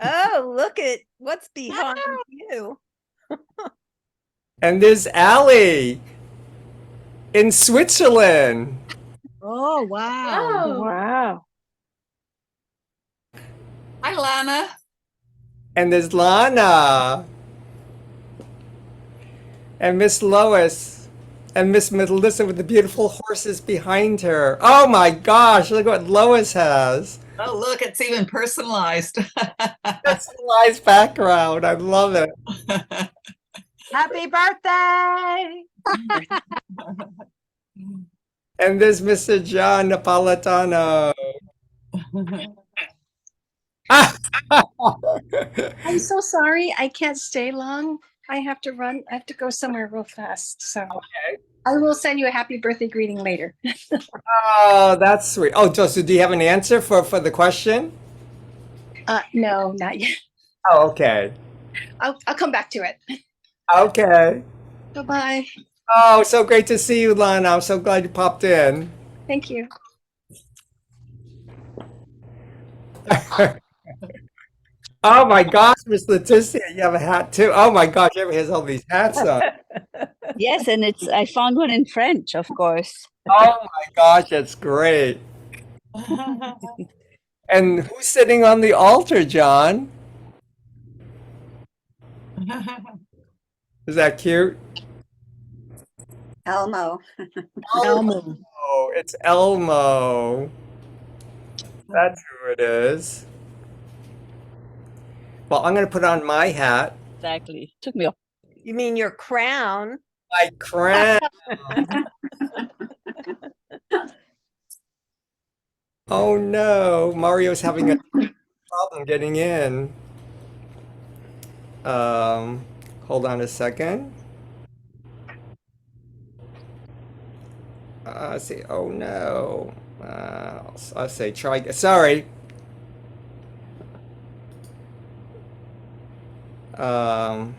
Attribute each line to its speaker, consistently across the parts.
Speaker 1: Oh, look at what's behind you.
Speaker 2: And there's Allie in Switzerland.
Speaker 3: Oh, wow.
Speaker 4: Oh,
Speaker 5: Wow.
Speaker 6: Hi, Lana.
Speaker 2: And there's Lana. And Miss Lois. And Miss Melissa with the beautiful horses behind her. Oh my gosh, look what Lois has.
Speaker 6: Oh, look, it's even personalized.
Speaker 2: Personalized background. I love it.
Speaker 3: Happy birthday.
Speaker 2: And there's Mr. John Napolitano.
Speaker 5: I'm so sorry. I can't stay long. I have to run. I have to go somewhere real fast. So I will send you a happy birthday greeting later.
Speaker 2: Oh, that's sweet. Oh, Joseph, do you have an answer for the question?
Speaker 5: No, not yet.
Speaker 2: Oh, okay.
Speaker 5: I'll come back to it.
Speaker 2: Okay.
Speaker 5: Bye-bye.
Speaker 2: Oh, so great to see you, Lana. I'm so glad you popped in.
Speaker 5: Thank you.
Speaker 2: Oh my gosh, Miss Leticia, you have a hat too. Oh my gosh, everybody has all these hats on.
Speaker 4: yes, and I found one in French, of course.
Speaker 2: Oh my gosh, that's great. And who's sitting on the altar, John? Is that cute?
Speaker 1: Elmo.
Speaker 3: Elmo.
Speaker 2: Oh, it's Elmo. That's who it is. Well, I'm going to put on my hat,
Speaker 4: Exactly. Took me off.
Speaker 1: You mean your crown?
Speaker 2: my crown. Oh no, Mario's having a problem getting in. Hold on a second. Let's see. Oh no. I'll say try. Sorry. Um,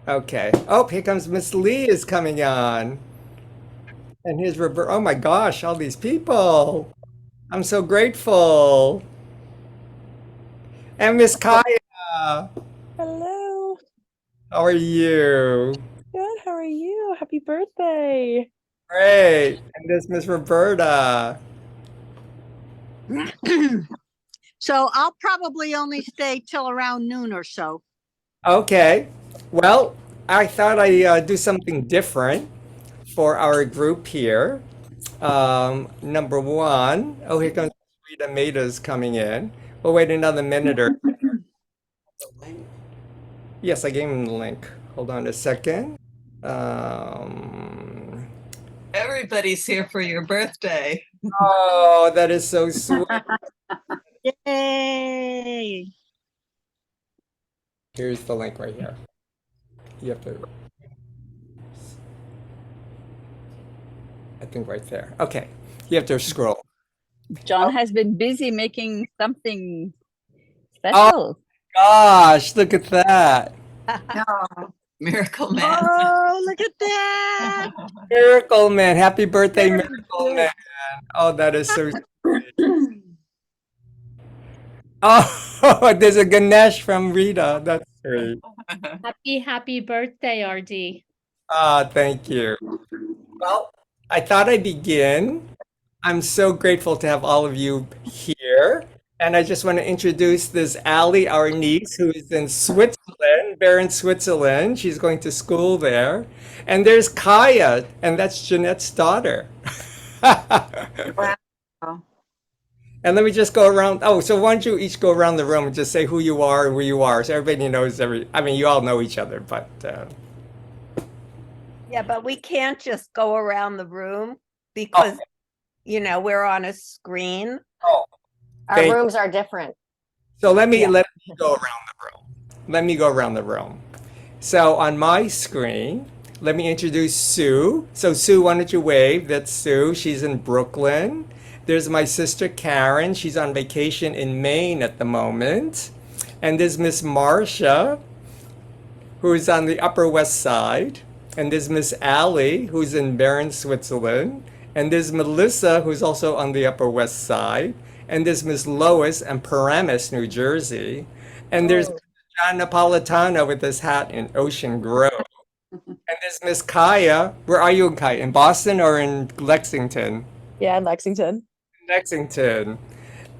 Speaker 2: okay. Oh, here comes Miss Lee is coming on. And here's Robert. Oh my gosh, all these people. I'm so grateful. And Miss Kaya.
Speaker 7: Hello.
Speaker 2: How are you?
Speaker 7: Good. How are you? Happy birthday.
Speaker 2: Great. And there's Miss Roberta.
Speaker 3: So I'll probably only stay till around noon or so.
Speaker 2: Okay. Well, I thought I'd do something different for our group here. Number one, oh, here comes Rita Maida's coming in. We'll wait another minute or yes, I gave him the link. Hold on a second.
Speaker 6: Everybody's here for your birthday.
Speaker 2: Oh, that is so sweet.
Speaker 3: Yay.
Speaker 2: Here's the link right here. You have to, I think right there. Okay. You have to scroll.
Speaker 4: John has been busy making something
Speaker 2: Oh
Speaker 4: special.
Speaker 2: gosh, look at that.
Speaker 6: Miracle Man.
Speaker 3: Oh, look at that.
Speaker 2: Miracle Man. Happy birthday,
Speaker 3: Very
Speaker 2: Miracle
Speaker 3: good.
Speaker 2: Man. Oh, that is so sweet. Oh, there's a Ganesh from Rita. That's great.
Speaker 8: Happy birthday, RD.
Speaker 2: Ah, thank you. Well, I thought I'd begin. I'm so grateful to have all of you here. And I just want to introduce this Allie, our niece, who is in Switzerland, Bern, Switzerland. She's going to school there. And there's Kaya, and that's Jeanette's daughter.
Speaker 1: Wow.
Speaker 2: And let me just go around. Oh, so why don't you each go around the room and just say who you are and where you are, so everybody knows I mean, you all know each other, but
Speaker 1: Yeah, but we can't just go around the room
Speaker 2: oh,
Speaker 1: because, we're on a screen.
Speaker 2: oh,
Speaker 5: Our
Speaker 2: thank.
Speaker 5: rooms are different.
Speaker 2: So let me
Speaker 5: Yeah.
Speaker 2: let me go around the room. Let me go around the room. So on my screen, let me introduce Sue. So Sue, why don't you wave? That's Sue. She's in Brooklyn. There's my sister Karen. She's on vacation in Maine at the moment. And there's Miss Marcia, who's on the Upper West Side. And there's Miss Allie, who's in Bern, Switzerland. And there's Melissa, who's also on the Upper West Side. And there's Miss Lois in Paramus, New Jersey. And there's John Napolitano with his hat in Ocean Grove. And there's Miss Kaya. Where are you, Kaya? In Boston or in Lexington?
Speaker 7: Yeah, in Lexington.
Speaker 2: Lexington.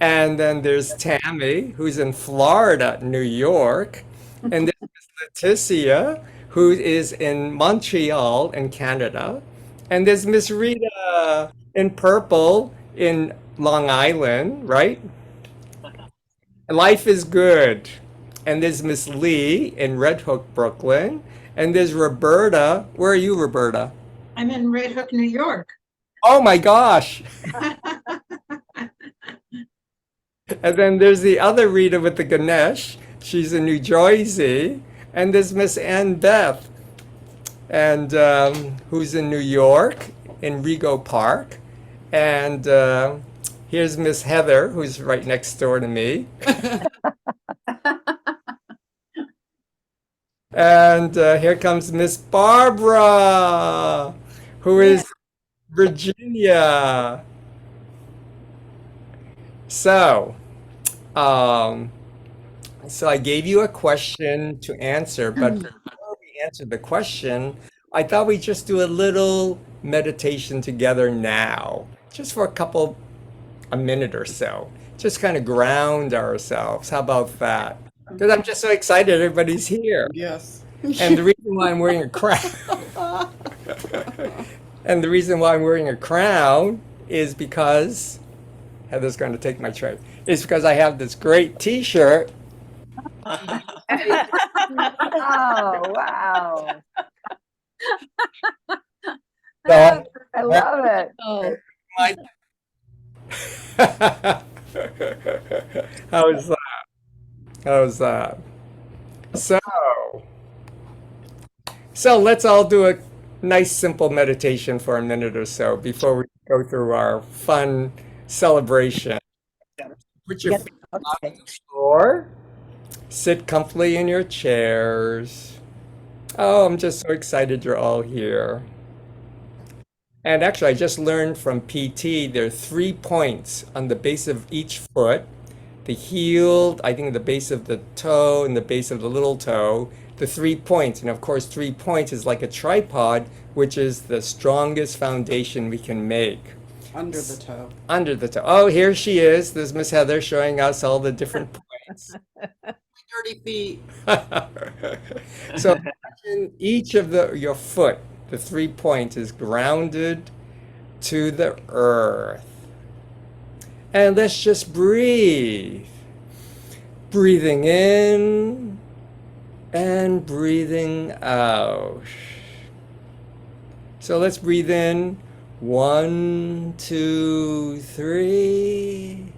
Speaker 2: And then there's Tammy, who's in Florida, New York. And there's Miss Leticia, who is in Montreal in Canada. And there's Miss Rita in purple in Long Island, right? Life is good. And there's Miss Lee in Red Hook, Brooklyn. And there's Roberta. Where are you, Roberta?
Speaker 9: I'm in Red Hook, New York.
Speaker 2: Oh my gosh. And then there's the other Rita with the Ganesh. She's in New Jersey. And there's Miss Ann Beth, and who's in New York, in Rego Park. And here's Miss Heather, who's right next door to me. And here comes Miss Barbara, who is Virginia. So, so I gave you a question to answer, but before we answer the question, I thought we'd just do a little meditation together now, just for a minute or so. Just kind of ground ourselves. How about that? Because I'm just so excited everybody's here.
Speaker 9: Yes.
Speaker 2: And the reason why I'm wearing a crown, and the reason why I'm wearing a crown is because Heather's going to take my tray. Is because I have this great T-shirt.
Speaker 1: Oh, wow.
Speaker 2: So
Speaker 1: I love it.
Speaker 8: Oh,
Speaker 2: my- How's that? How's that? So let's all do a nice simple meditation for a minute or so before we go through our fun celebration. Put your feet on the floor. Sit comfortably in your chairs. Oh, I'm just so excited you're all here. And actually, I just learned from PT there are 3 points on the base of each foot. The heel, I think the base of the toe, and the base of the little toe. The 3 points. And of course, 3 points is like a tripod, which is the strongest foundation we can make.
Speaker 9: Under the toe.
Speaker 2: Under the toe. Oh, here she is. There's Miss Heather showing us all the different points.
Speaker 9: Dirty feet.
Speaker 2: So imagine each of your foot, the 3 points, is grounded to the earth. And let's just breathe. Breathing in and breathing out. So let's breathe in. 1, 2, 3.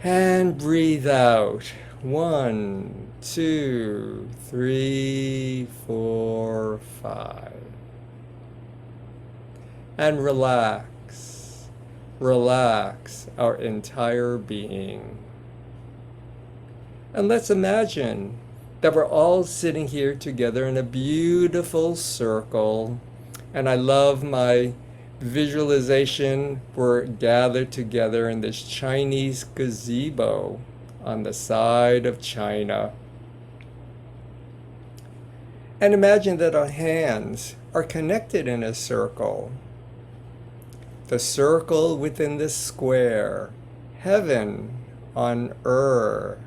Speaker 2: And breathe out. 1, 2, 3, 4, 5. And relax. Relax our entire being. And let's imagine that we're all sitting here together in a beautiful circle. And I love my visualization. We're gathered together in this Chinese gazebo on the side of China. And imagine that our hands are connected in a circle. The circle within the square, heaven on earth.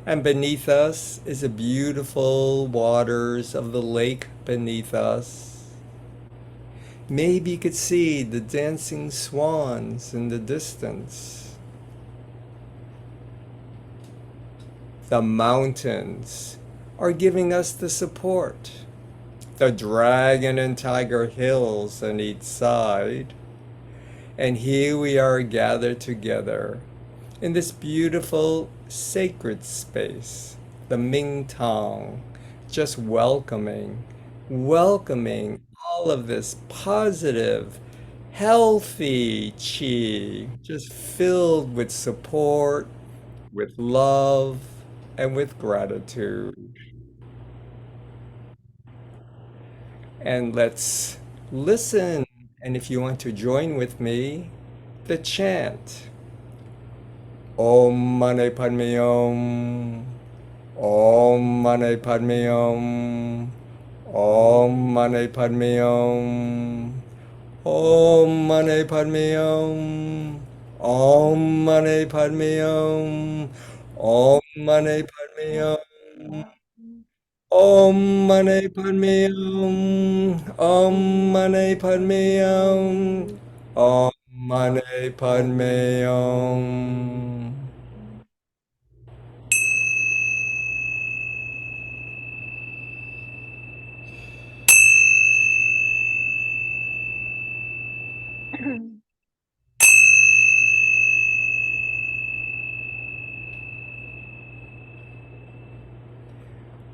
Speaker 2: And beneath us is the beautiful waters of the lake beneath us. Maybe you could see the dancing swans in the distance. The mountains are giving us the support. The dragon and tiger hills on each side. And here we are gathered together in this beautiful sacred space, the Mingtong, just welcoming all of this positive, healthy chi, just filled with support, with love, and with gratitude. And let's listen, and if you want to join with me, the chant. Om Mani Padme Hum. Om Mani Padme Hum. Om Mani Padme Hum. Om Mani Padme Hum. Om Mani Padme Hum. Om Mani Padme Hum. Om Mani Padme Hum. Om Mani Padme Hum. Om Mani Padme Hum.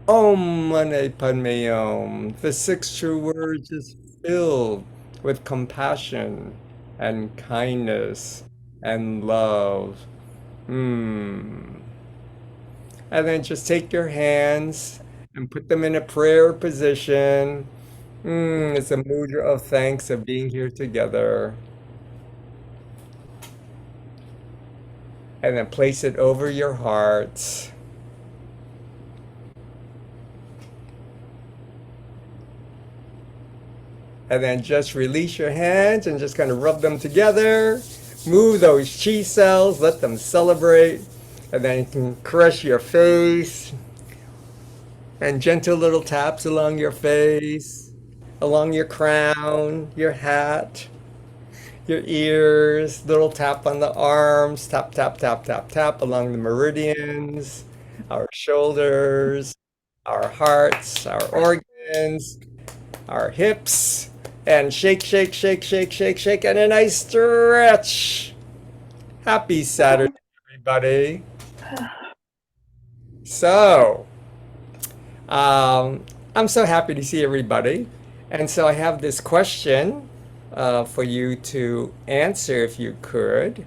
Speaker 2: Om Mani Padme Hum. The six true words is filled with compassion and kindness and love. And then just take your hands and put them in a prayer position. It's a mudra of thanks of being here together. And then place it over your heart. And then just release your hands and just kind of rub them together. Move those chi cells, let them celebrate. And then you can caress your face. And gentle little taps along your face, along your crown, your hat, your ears, little tap on the arms, tap, tap, tap, tap, tap along the meridians, our shoulders, our hearts, our organs, our hips. And shake, shake, shake, shake, shake, shake, and a nice stretch. Happy Saturday, everybody. So, I'm so happy to see everybody. And so I have this question for you to answer if you could.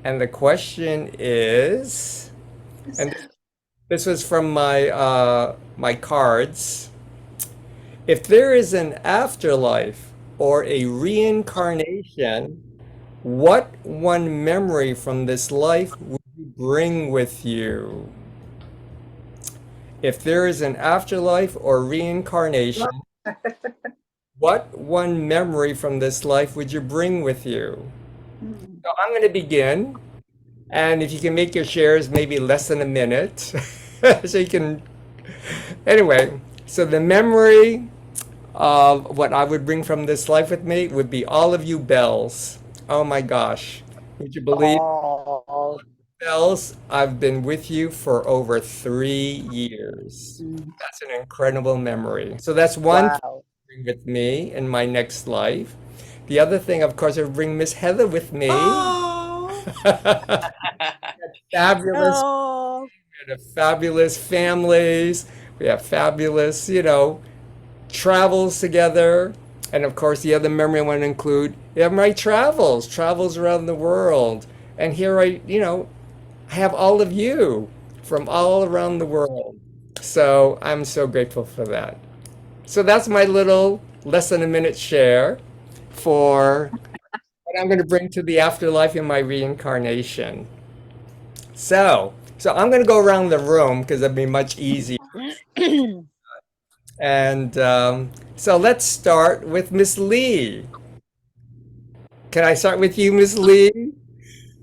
Speaker 2: And the question is, and this was from my cards. If there is an afterlife or a reincarnation, what one memory from this life would you bring with you? If there is an afterlife or reincarnation, what one memory from this life would you bring with you? So I'm going to begin, and if you can make your shares maybe less than a minute, so you can. Anyway, so the memory of what I would bring from this life with me would be all of you bells. Oh my gosh. Would you believe bells? I've been with you for over 3 years. That's an incredible memory. So that's one thing to bring with me in my next life. The other thing, of course, I would bring Miss Heather with me. Fabulous.
Speaker 1: Oh,
Speaker 2: We have fabulous families. We have fabulous, travels together. And of course, the other memory I want to include, my travels around the world. And here I have all of you from all around the world. So I'm so grateful for that. So that's my little less than a minute share for what I'm going to bring to the afterlife in my reincarnation. So I'm going to go around the room because it'll be much easier. And so let's start with Miss Lee. Can I start with you, Miss Lee?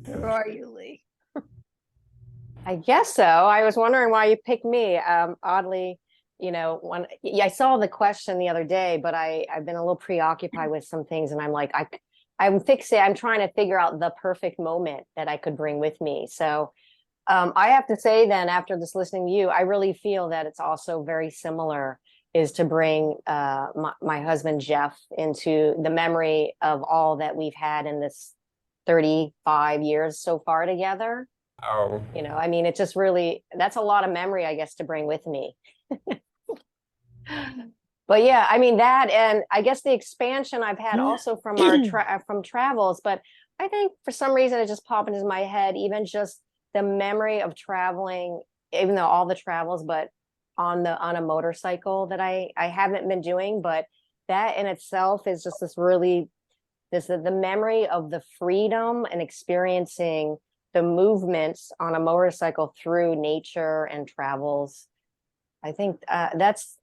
Speaker 1: who are you, Lee?
Speaker 10: I guess so. I was wondering why you picked me. Oddly, when I saw the question the other day, but I've been a little preoccupied with some things, and I'm like, I'm trying to figure out the perfect moment that I could bring with me. So I have to say then, after this listening to you, I really feel that it's also very similar, is to bring my husband, Jeff, into the memory of all that we've had in this 35 years so far together.
Speaker 2: Oh.
Speaker 10: It's just really, that's a lot of memory, I guess, to bring with me. But yeah, that, and I guess the expansion I've had also from our from travels, but I think for some reason it just popped into my head, even just the memory of traveling, even though all the travels, but on a motorcycle that I haven't been doing, but that in itself is just the memory of the freedom and experiencing the movements on a motorcycle through nature and travels. I think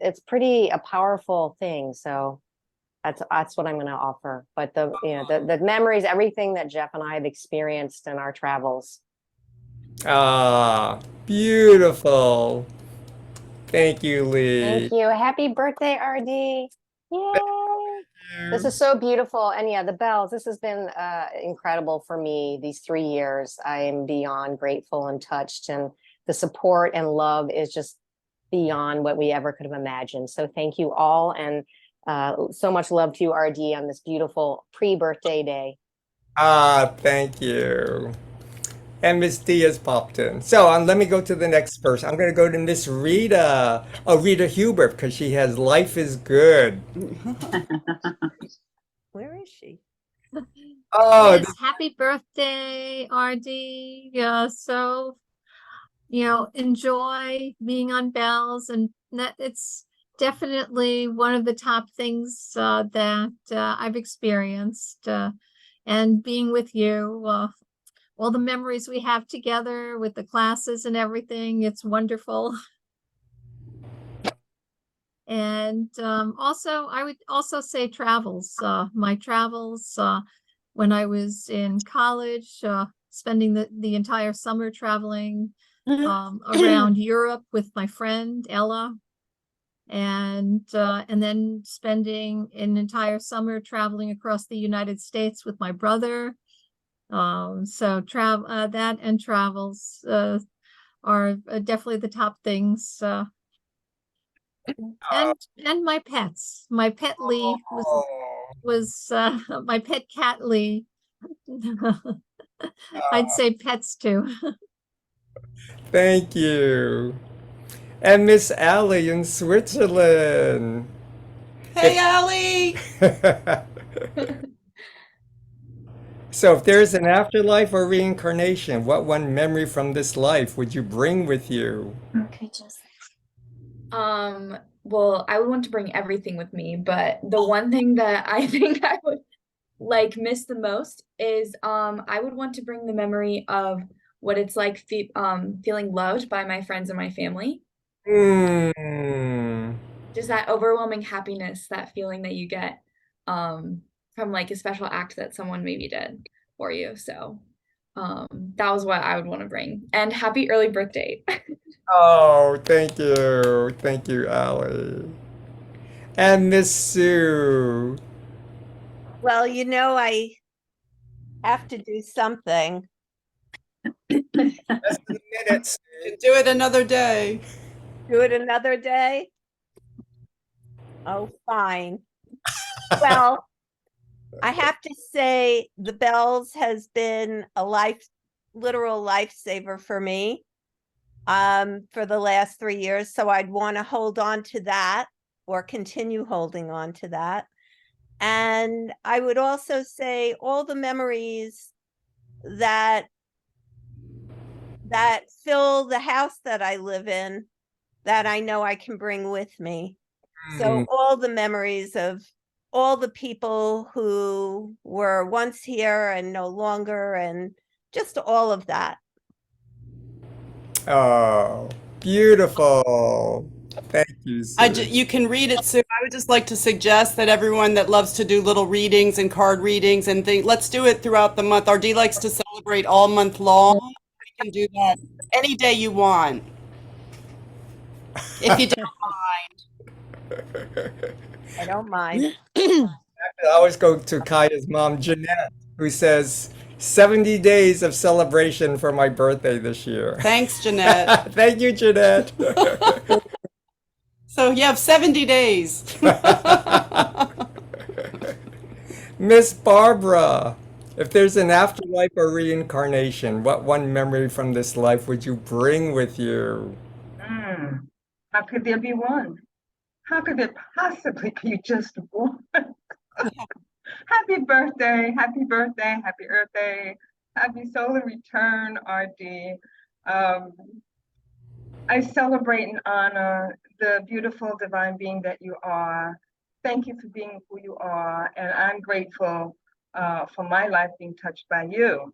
Speaker 10: it's pretty a powerful thing. So that's what I'm going to offer. But the memories, everything that Jeff and I have experienced in our travels.
Speaker 2: Ah, beautiful. Thank you, Lee.
Speaker 10: Thank you. Happy birthday, RD. Yay. This is so beautiful. And yeah, the bells, this has been incredible for me these 3 years. I am beyond grateful and touched, and the support and love is just beyond what we ever could have imagined. So thank you all, and so much love to you, RD, on this beautiful pre-birthday day.
Speaker 2: Ah, thank you. And Miss Diaz popped in. So let me go to the next person. I'm going to go to Miss Rita. Oh, Rita Huber, because she has Life is Good.
Speaker 1: Where is she?
Speaker 2: Oh,
Speaker 8: Yes, happy birthday, RD. Yeah, so, enjoy being on Bells, and that it's definitely one of the top things that I've experienced. And being with you, all the memories we have together with the classes and everything, it's wonderful. And also, I would also say travels. My travels when I was in college, spending the entire summer traveling around Europe with my friend Ella, and then spending an entire summer traveling across the United States with my brother. So that and travels are definitely the top things. And my pets. My pet Lee was my pet cat Lee. I'd say pets too.
Speaker 2: thank you. And Miss Allie in Switzerland.
Speaker 9: Hey, Allie.
Speaker 2: So if there's an afterlife or reincarnation, what one memory from this life would you bring with you?
Speaker 11: Okay, just well, I would want to bring everything with me, but the one thing that I think I would miss the most is I would want to bring the memory of what it's like feeling loved by my friends and my family.
Speaker 2: Hmm.
Speaker 11: Just that overwhelming happiness, that feeling that you get from a special act that someone maybe did for you. So that was what I would want to bring. And happy early birthday.
Speaker 2: Oh, thank you. Thank you, Allie. And Miss Sue.
Speaker 1: Well, I have to do something.
Speaker 2: Just a minute, Sue.
Speaker 9: Do it another day.
Speaker 1: Do it another day? Oh, fine. Well, I have to say the Bells has been a literal lifesaver for me for the last 3 years. So I'd want to hold on to that or continue holding on to that. And I would also say all the memories that fill the house that I live in that I know I can bring with me. So all the memories of all the people who were once here and no longer, and just all of that.
Speaker 2: Oh, beautiful. Thank you, Sue.
Speaker 9: You can read it soon. I would just like to suggest that everyone that loves to do little readings and card readings and things, let's do it throughout the month. RD likes to celebrate all month long. We can do that any day you want. If you don't mind.
Speaker 1: I don't mind.
Speaker 2: I always go to Kaya's mom, Jeanette, who says 70 days of celebration for my birthday this year.
Speaker 9: Thanks, Jeanette.
Speaker 2: Thank you, Jeanette.
Speaker 9: So you have 70 days.
Speaker 2: Miss Barbara, if there's an afterlife or reincarnation, what one memory from this life would you bring with you?
Speaker 12: How could there be one? How could there possibly be just one? Happy birthday, happy birthday, happy Earth Day, happy solar return, RD. I celebrate and honor the beautiful divine being that you are, thank you for being who you are. And I'm grateful for my life being touched by you.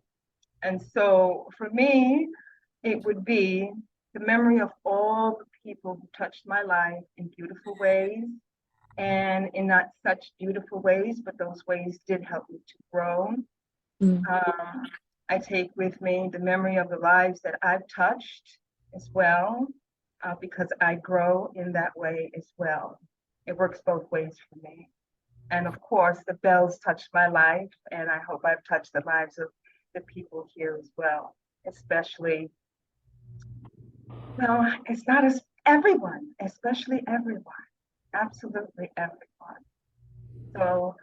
Speaker 12: And so for me, it would be the memory of all the people who touched my life in beautiful ways and in not such beautiful ways, but those ways did help me to grow. I take with me the memory of the lives that I've touched as well, because I grow in that way as well. It works both ways for me. And of course, the bells touched my life, and I hope I've touched the lives of the people here as well, especially, well, it's not as everyone, especially everyone, absolutely everyone. So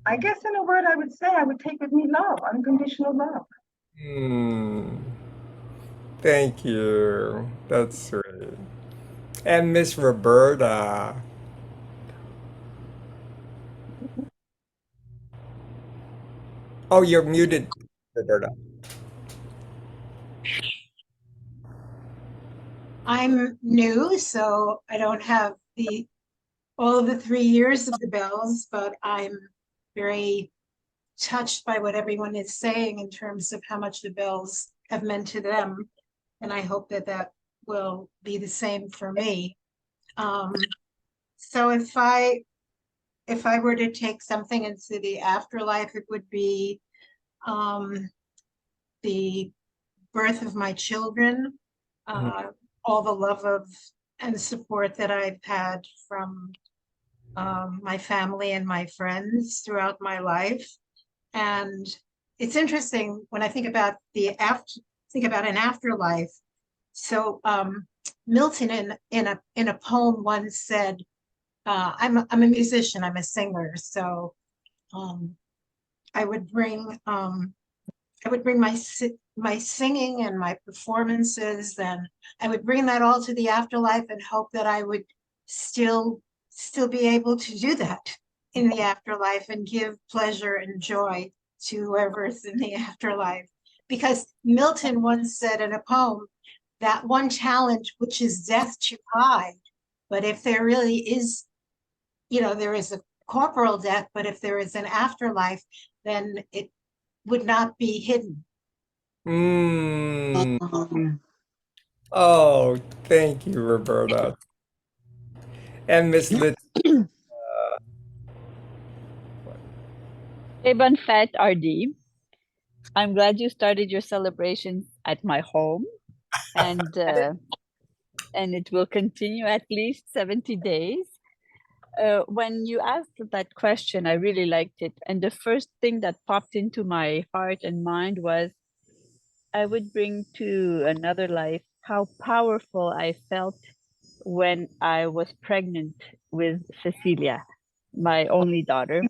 Speaker 12: I guess in a word, I would say I would take with me love, unconditional love.
Speaker 2: Thank you. That's sweet. And Miss Roberta. Oh, you're muted, Roberta.
Speaker 13: I'm new, so I don't have all of the 3 years of the bells, but I'm very touched by what everyone is saying in terms of how much the bells have meant to them. And I hope that that will be the same for me. So if I were to take something into the afterlife, it would be the birth of my children, all the love of and support that I've had from my family and my friends throughout my life. And it's interesting when I think about an afterlife. So Milton in a poem once said, I'm a musician, I'm a singer, so I would bring my singing and my performances, and I would bring that all to the afterlife and hope that I would still be able to do that in the afterlife and give pleasure and joy to whoever's in the afterlife. Because Milton once said in a poem that one challenge, which is death, to hide, but if there really is, there is a corporal death, but if there is an afterlife, then it would not be hidden.
Speaker 2: Oh, thank you, Roberta. And Miss Lit.
Speaker 4: Hey, bonne fête, RD. I'm glad you started your celebrations at my home, and it will continue at least 70 days. When you asked that question, I really liked it. And the first thing that popped into my heart and mind was, I would bring to another life how powerful I felt when I was pregnant with Cecilia, my only daughter,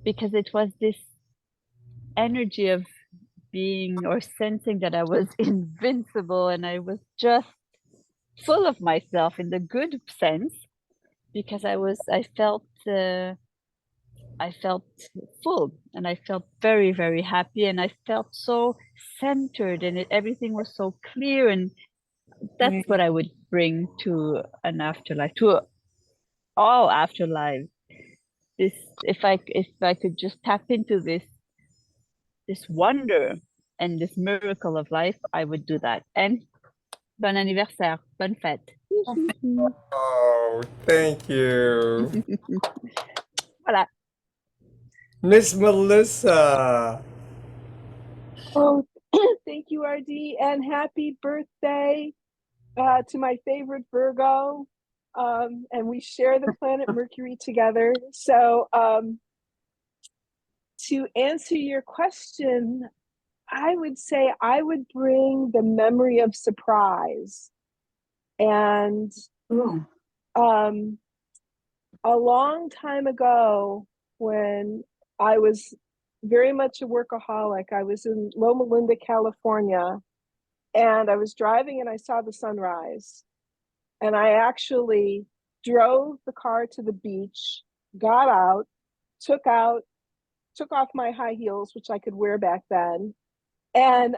Speaker 4: because it was this energy of being or sensing that I was invincible and I was just full of myself in the good sense, because I felt full and I felt very, very happy, and I felt so centered, and everything was so clear, and that's what I would bring to an afterlife, to all afterlives. This, if I could just tap into this wonder and this miracle of life, I would do that. And bon anniversaire, bonne fête.
Speaker 2: Oh, thank you.
Speaker 4: Voilà.
Speaker 2: Miss Melissa.
Speaker 7: Oh, thank you, RD, and happy birthday to my favorite Virgo. And we share the planet Mercury together. So to answer your question, I would say I would bring the memory of surprise. And a long time ago, when I was very much a workaholic, I was in Loma Linda, California, and I was driving and I saw the sunrise. And I actually drove the car to the beach, got out, took off my high heels, which I could wear back then, and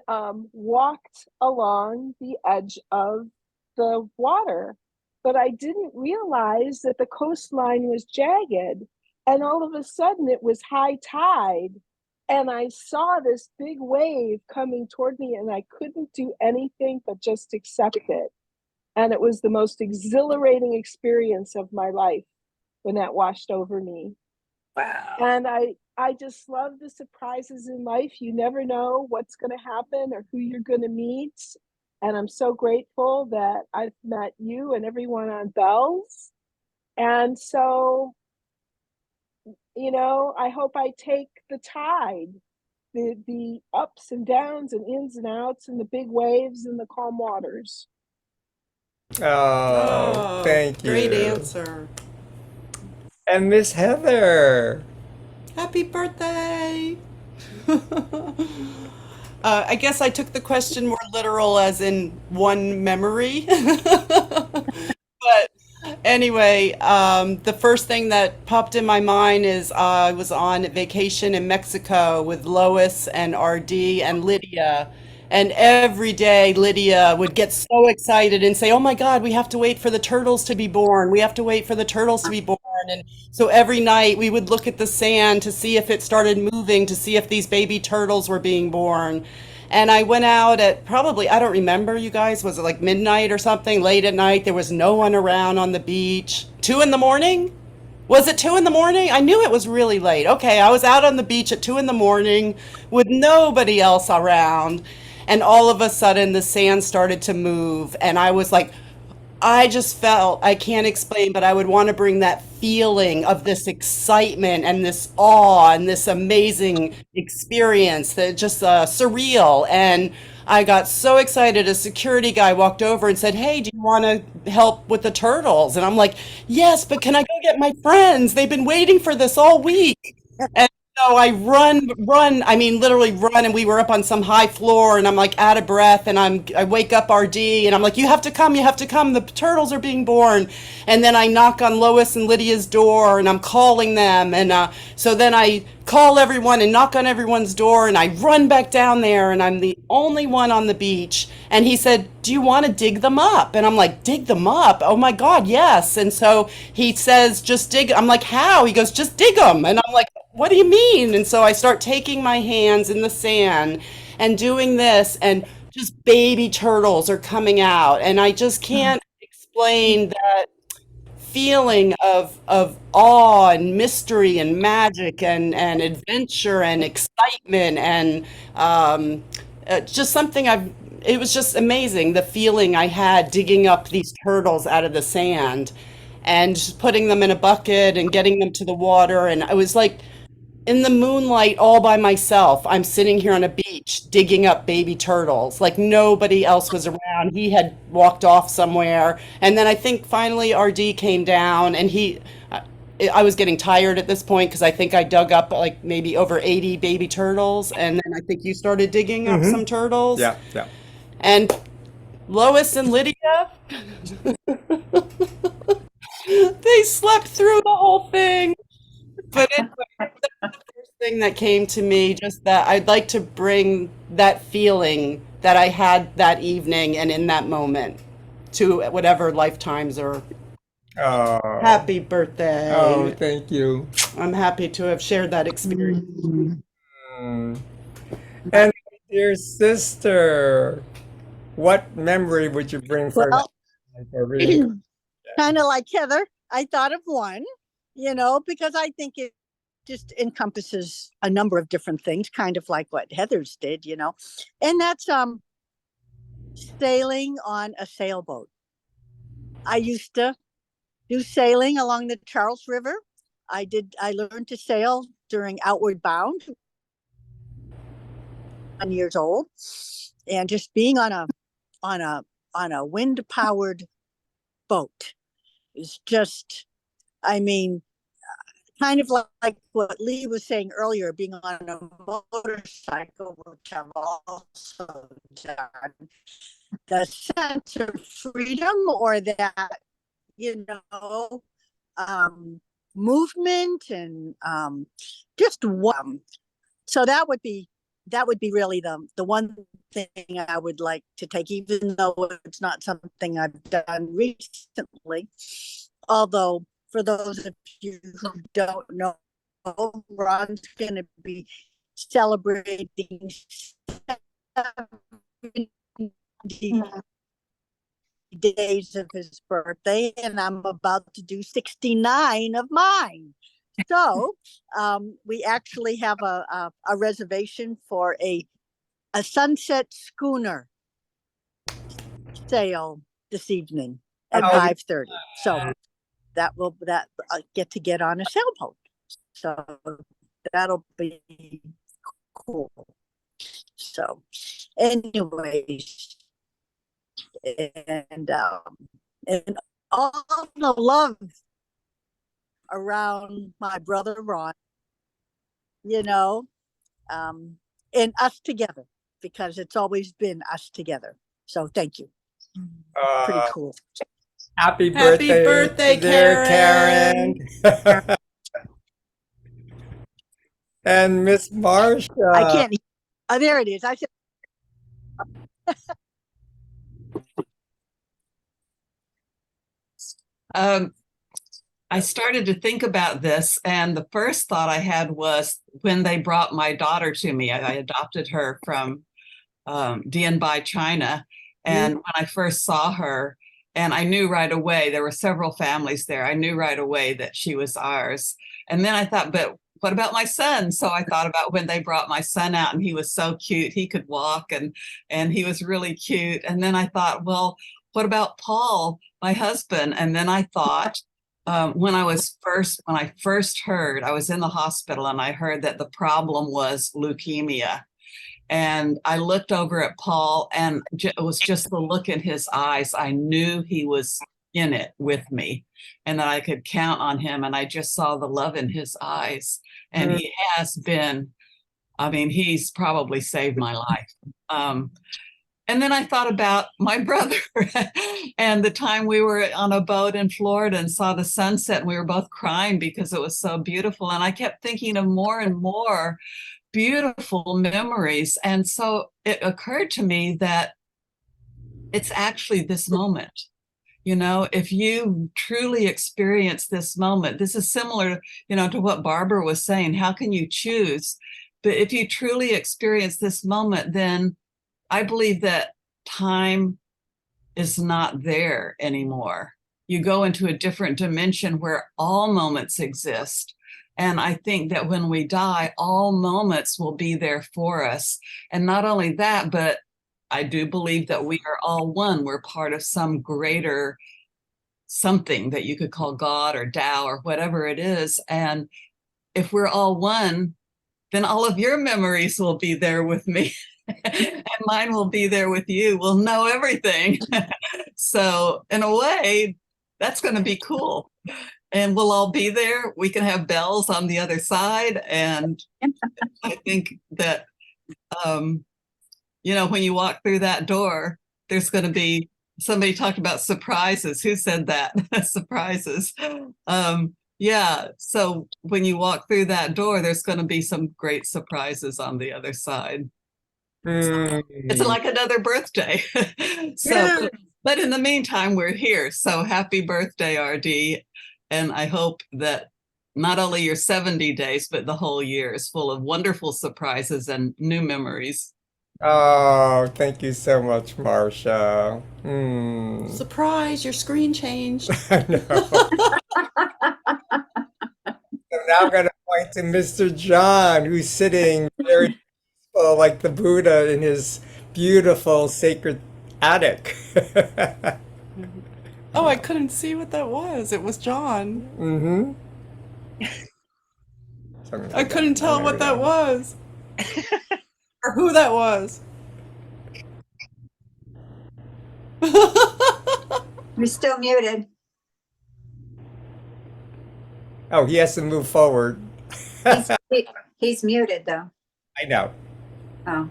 Speaker 7: walked along the edge of the water. but I didn't realize that the coastline was jagged. And all of a sudden it was high tide. And I saw this big wave coming toward me, and I couldn't do anything but just accept it. And it was the most exhilarating experience of my life when that washed over me.
Speaker 6: Wow.
Speaker 7: And I just love the surprises in life. You never know what's going to happen or who you're going to meet. And I'm so grateful that I've met you and everyone on Bells. And so, you know, I hope I take the tide, the ups and downs and ins and outs and the big waves and the calm waters.
Speaker 2: Oh, thank you.
Speaker 9: Great answer.
Speaker 2: And Miss Heather.
Speaker 9: Happy birthday. I guess I took the question more literal as in one memory. But anyway, the first thing that popped in my mind is I was on vacation in Mexico with Lois and RD and Lydia. And every day Lydia would get so excited and say, "Oh my God, we have to wait for the turtles to be born. We have to wait for the turtles to be born." And so every night we would look at the sand to see if it started moving, to see if these baby turtles were being born. And I went out at probably, I don't remember, you guys, was it like midnight or something, late at night? There was no one around on the beach. 2 in the morning? Was it 2 in the morning? I knew it was really late. Okay, I was out on the beach at 2 in the morning with nobody else around. And all of a sudden the sand started to move. And I was like, I just felt, I can't explain, but I would want to bring that feeling of this excitement and this awe and this amazing experience that just surreal. And I got so excited. A security guy walked over and said, "Hey, do you want to help with the turtles?" And I'm like, "Yes, but can I go get my friends? They've been waiting for this all week." And so I run, I mean, literally run. And we were up on some high floor and I'm like out of breath and I wake up RD and I'm like, you have to come. The turtles are being born. And then I knock on Lois and Lydia's door and I'm calling them. And so then I call everyone and knock on everyone's door and I run back down there and I'm the only one on the beach. And he said, "Do you want to dig them up?" And I'm like, "Dig them up? Oh my God, yes." And so he says, "Just dig." I'm like, "How?" He goes, "Just dig them." And I'm like, "What do you mean?" And so I start taking my hands in the sand and doing this, and just baby turtles are coming out. And I just can't explain that feeling of awe and mystery and magic and adventure and excitement and just something it was just amazing, the feeling I had digging up these turtles out of the sand and just putting them in a bucket and getting them to the water. And I was like in the moonlight all by myself. I'm sitting here on a beach digging up baby turtles. Like nobody else was around. He had walked off somewhere. And then I think finally RD came down and I was getting tired at this point because I think I dug up like maybe over 80 baby turtles. And then I think you started digging up some turtles.
Speaker 2: Yeah, yeah.
Speaker 9: And Lois and Lydia, they slept through the whole thing. But anyway, the first thing that came to me, just that I'd like to bring that feeling that I had that evening and in that moment to whatever lifetimes are.
Speaker 2: Oh,
Speaker 9: Happy birthday.
Speaker 2: oh, thank you.
Speaker 9: I'm happy to have shared that experience.
Speaker 2: Mm. And dear sister, what memory would you bring for
Speaker 3: Well,
Speaker 2: for reading?
Speaker 3: kind of like Heather, I thought of one, because I think it just encompasses a number of different things, kind of like what Heather's did, and that's sailing on a sailboat. I used to do sailing along the Charles River. I learned to sail during Outward Bound, 1 years old, and just being on a wind powered boat is just, I mean, kind of like what Lee was saying earlier, being on a motorcycle, which I've also done. The sense of freedom, or that, movement and just so that would be that would be really the one thing I would like to take, even though it's not something I've done recently. Although, for those of you who don't know, Ron's going to be celebrating 70 days of his birthday, and I'm about to do 69 of mine. So we actually have a reservation for a sunset schooner sail this evening at 5:30. So that will get on a sailboat. So that'll be cool. So, anyways, and all the love around my brother Ron, and us together, because it's always been us together. So thank you. Pretty cool.
Speaker 2: Happy
Speaker 9: Happy birthday,
Speaker 2: dear Karen. And Miss Marcia.
Speaker 3: I can't. Oh, there it is. I said.
Speaker 6: I started to think about this, and the first thought I had was when they brought my daughter to me. I adopted her from Dien Bai, China, and when I first saw her, and I knew right away, there were several families there, I knew right away that she was ours. And then I thought, but what about my son? So I thought about when they brought my son out, and he was so cute. He could walk, and he was really cute. And then I thought, well, what about Paul, my husband? And then I thought, when I first heard, I was in the hospital, and I heard that the problem was leukemia. And I looked over at Paul, and it was just the look in his eyes. I knew he was in it with me, and that I could count on him. And I just saw the love in his eyes. And he has been, he's probably saved my life. And then I thought about my brother and the time we were on a boat in Florida and saw the sunset, and we were both crying because it was so beautiful. And I kept thinking of more and more beautiful memories. And so it occurred to me that it's actually this moment. If you truly experience this moment, this is similar, to what Barbara was saying. How can you choose? But if you truly experience this moment, then I believe that time is not there anymore. You go into a different dimension where all moments exist. And I think that when we die, all moments will be there for us. And not only that, but I do believe that we are all one. We're part of some greater something that you could call God or Tao or whatever it is. And if we're all one, then all of your memories will be there with me. And mine will be there with you. We'll know everything. So in a way, that's going to be cool. And we'll all be there. We can have bells on the other side. And I think that, when you walk through that door, there's going to be, somebody talked about surprises. Who said that? Surprises. Yeah. So when you walk through that door, there's going to be some great surprises on the other side. It's like another birthday. So, but in the meantime, we're here. So happy birthday, RD. And I hope that not only your 70 days, but the whole year is full of wonderful surprises and new memories.
Speaker 2: Oh, thank you so much, Marcia.
Speaker 9: Surprise, your screen changed.
Speaker 2: I know. So now I'm going to point to Mr. John, who's sitting very peaceful like the Buddha in his beautiful sacred attic.
Speaker 9: Oh, I couldn't see what that was. It was John. I couldn't tell what that was. Or who that was.
Speaker 14: You're still muted.
Speaker 2: Oh, he has to move forward.
Speaker 14: He's muted though.
Speaker 2: I know.
Speaker 14: Oh.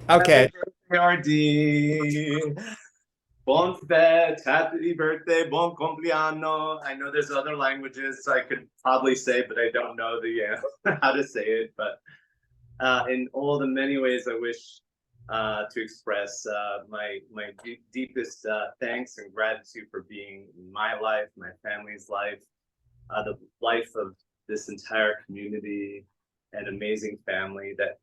Speaker 2: Okay.
Speaker 15: RD. Bon fête, happy birthday, bon compleanno. I know there's other languages I could probably say, but I don't know the how to say it. But in all the many ways, I wish to express my deepest thanks and gratitude for being in my life, my family's life, the life of this entire community, an amazing family that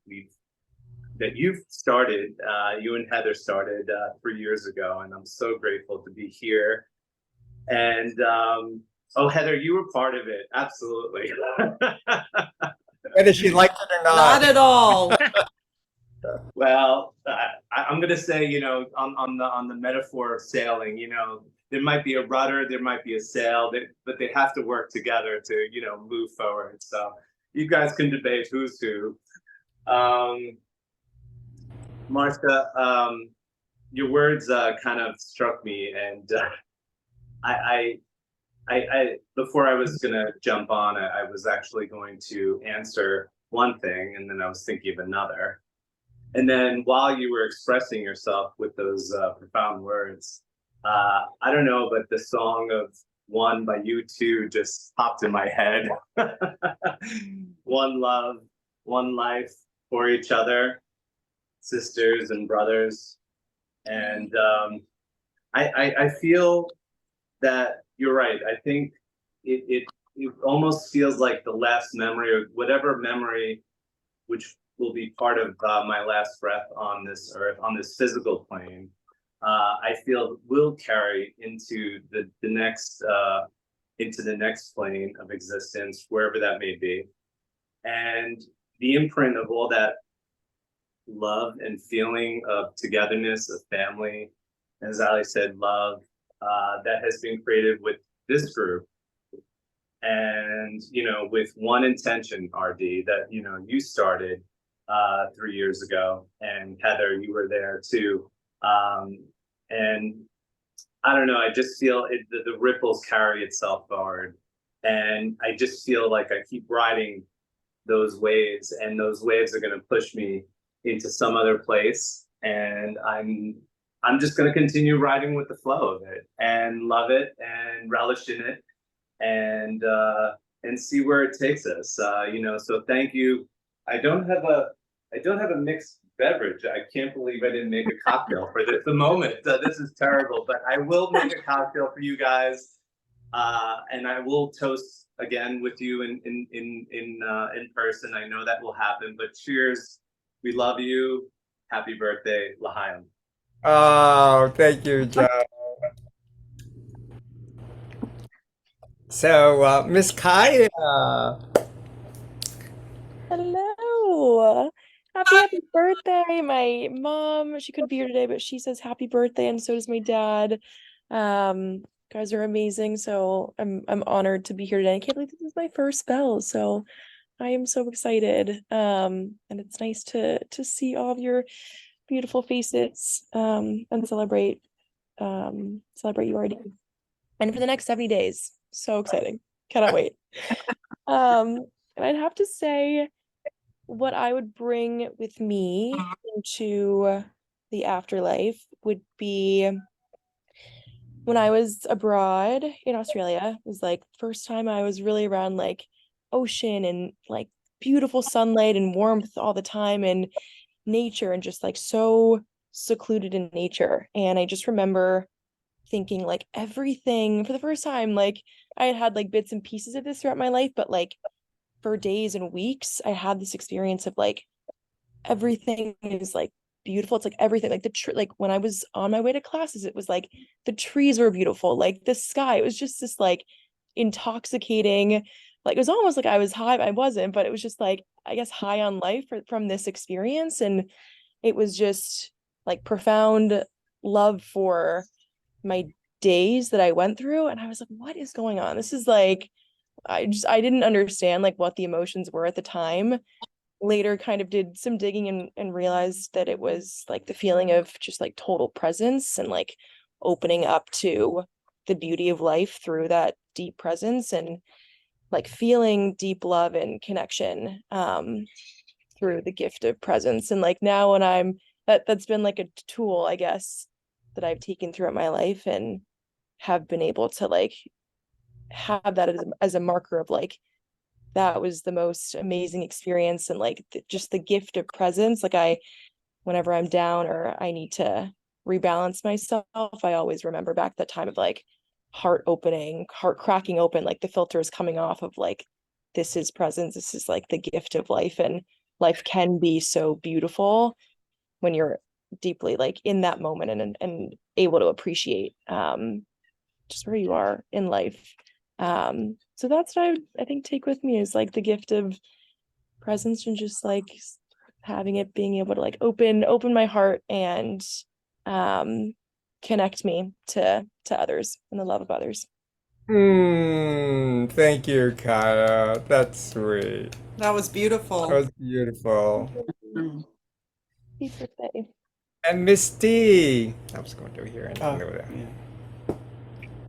Speaker 15: you've started, you and Heather started 3 years ago, and I'm so grateful to be here. And oh, Heather, you were part of it, absolutely.
Speaker 2: Whether she liked it or not.
Speaker 9: Not at all.
Speaker 15: Well, I'm gonna say, you know, on the metaphor of sailing, you know, there might be a rudder, there might be a sail, but they have to work together to, you know, move forward. So you guys can debate who's who. Marcia, your words kind of struck me, and I before I was gonna jump on, I was actually going to answer one thing, and then I was thinking of another. And then while you were expressing yourself with those profound words, I don't know, but the song of One by U2 just popped in my head. One love, one life for each other, sisters and brothers. And I feel that you're right. I think it almost feels like the last memory, or whatever memory, which will be part of my last breath on this earth, on this physical plane. I feel will carry into the next plane of existence, wherever that may be. And the imprint of all that love and feeling of togetherness, of family, as Ali said, love, that has been created with this group. And, you know, with one intention, RD, that, you know, you started 3 years ago, and Heather, you were there too. And I don't know, I just feel the ripples carry itself forward. And I just feel like I keep riding those waves, and those waves are going to push me into some other place. And I'm just going to continue riding with the flow of it, and love it, and relish in it, and see where it takes us. You know, so thank you. I don't have a mixed beverage. I can't believe I didn't make a cocktail for this the moment. This is terrible, but I will make a cocktail for you guys, and I will toast again with you in person. I know that will happen. But cheers. We love you. Happy birthday, L'Chaim.
Speaker 2: Oh, thank you, Joe. So, Miss Kaya.
Speaker 16: Hello. Happy birthday. My mom, she couldn't be here today, but she says happy birthday, and so does my dad. Guys are amazing. So I'm honored to be here today. I can't believe this is my first bell, so I am so excited. And it's nice to see all of your beautiful faces and celebrate you already. And for the next 70 days. So exciting. Cannot wait. And I'd have to say what I would bring with me into the afterlife would be when I was abroad in Australia. It was like the first time I was really around like ocean and like beautiful sunlight and warmth all the time, and nature, and just like so secluded in nature. And I just remember thinking like everything for the first time, like I had like bits and pieces of this throughout my life, but like for days and weeks I had this experience of like everything is like beautiful. It's like everything, like like when I was on my way to classes, it was like the trees were beautiful, like the sky, it was just this like intoxicating, like it was almost like I was high. I wasn't, but it was just like, I guess, high on life from this experience. And it was just like profound love for my days that I went through. And I was like, what is going on? This is like, I didn't understand like what the emotions were at the time. Later kind of did some digging and realized that it was like the feeling of just like total presence, and like opening up to the beauty of life through that deep presence, and like feeling deep love and connection through the gift of presence. And like now when that's been like a tool, I guess, that I've taken throughout my life and have been able to like have that as a marker of like that was the most amazing experience and like just the gift of presence. Like whenever I'm down or I need to rebalance myself, I always remember back that time of like heart cracking open, like the filter is coming off of like, this is presence. This is like the gift of life, and life can be so beautiful when you're deeply like in that moment and able to appreciate just where you are in life. So that's what I think take with me is like the gift of presence and just like having it being able to like open my heart and connect me to others and the love of others.
Speaker 2: Thank you, Kaya. That's sweet.
Speaker 9: That was beautiful.
Speaker 2: That was beautiful.
Speaker 16: Happy birthday.
Speaker 2: And Miss D. I was going to hear anything over there.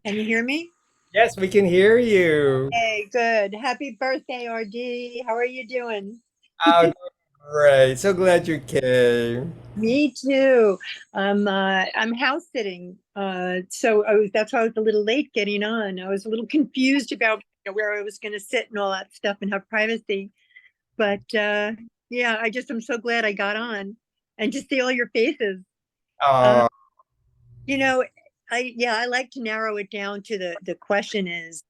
Speaker 3: Can you hear me?
Speaker 2: Yes, we can hear you.
Speaker 3: Hey, good. Happy birthday, RD. How are you doing?
Speaker 2: Oh, great. So glad you came.
Speaker 3: Me too. I'm house sitting. That's why I was a little late getting on. I was a little confused about where I was going to sit and all that stuff and have privacy. But yeah, I'm so glad I got on and just see all your faces.
Speaker 2: Oh,
Speaker 3: I like to narrow it down to the question is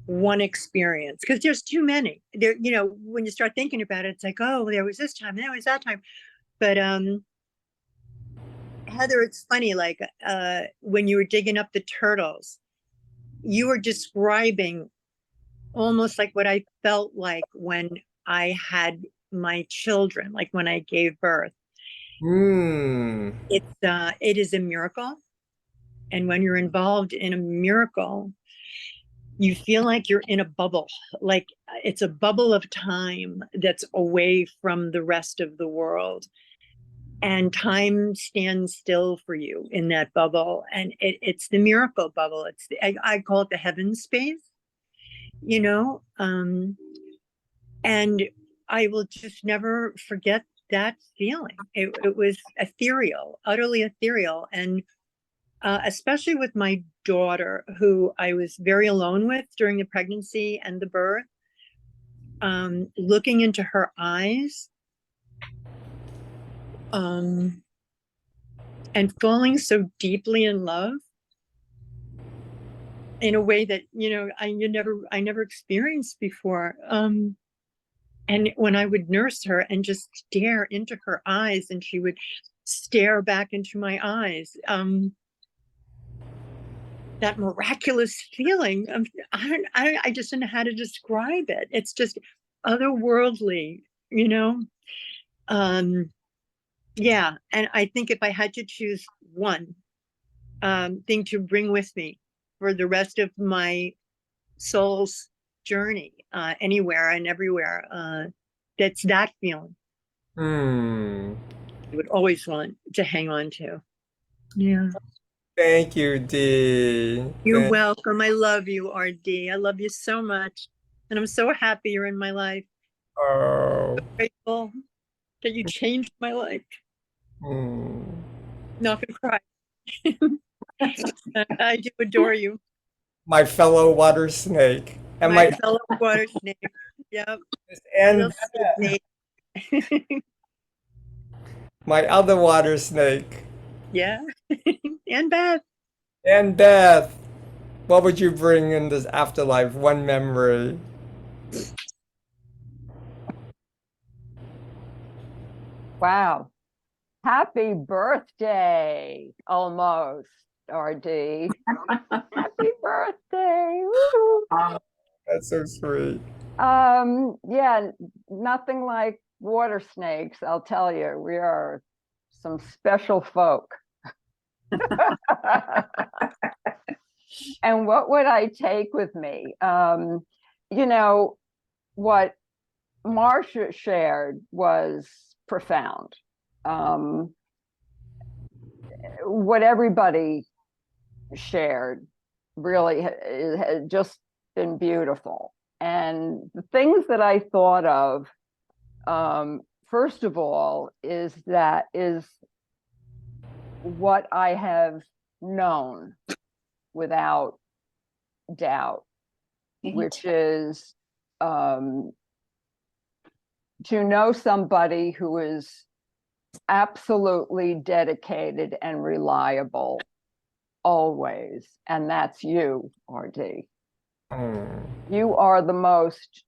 Speaker 3: one experience, because there's too many there. When you start thinking about it, it's like, oh, there was this time, there was that time. But Heather, it's funny, like when you were digging up the turtles, you were describing almost like what I felt like when I had my children, like when I gave birth. It is a miracle. And when you're involved in a miracle, you feel like you're in a bubble, like it's a bubble of time that's away from the rest of the world. And time stands still for you in that bubble. And it's the miracle bubble. I call it the heaven space, and I will just never forget that feeling. It was ethereal, utterly ethereal. And especially with my daughter, who I was very alone with during the pregnancy and the birth, looking into her eyes, and falling so deeply in love in a way that I never experienced before. And when I would nurse her and just stare into her eyes, and she would stare back into my eyes, that miraculous feeling, I just don't know how to describe it. It's just otherworldly, yeah. And I think if I had to choose one thing to bring with me for the rest of my soul's journey, anywhere and everywhere, that's that feeling. I would always want to hang on to. Yeah.
Speaker 2: Thank you, D.
Speaker 3: You're welcome. I love you, RD. I love you so much. And I'm so happy you're in my life.
Speaker 2: Oh.
Speaker 3: So grateful that you changed my life. Not gonna cry. I do adore you.
Speaker 2: My fellow water snake. And
Speaker 3: my fellow water snake. Yep.
Speaker 2: And my other water snake.
Speaker 3: Yeah. And Beth.
Speaker 2: And Beth. What would you bring in this afterlife? One memory.
Speaker 17: Wow. Happy birthday, almost, RD. Happy birthday. Woo.
Speaker 2: That's so sweet.
Speaker 17: Yeah, nothing like water snakes, I'll tell you. We are some special folk. And what would I take with me? What Marcia shared was profound. What everybody shared really had just been beautiful. And the things that I thought of, first of all, is what I have known without doubt, which is to know somebody who is absolutely dedicated and reliable always, and that's you, RD. You are the most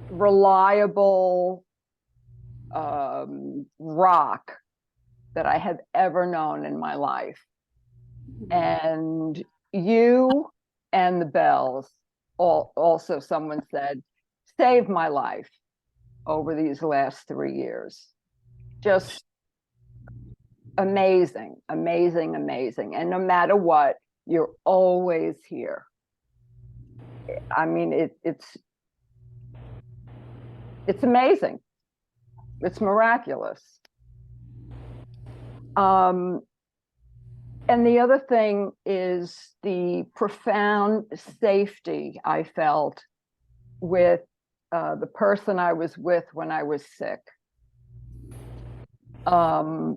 Speaker 17: reliable rock that I have ever known in my life. And you and the Bells, also someone said, saved my life over these last 3 years. Just amazing, amazing, amazing. And no matter what, you're always here. I mean, it's amazing. It's miraculous. And the other thing is the profound safety I felt with the person I was with when I was sick. I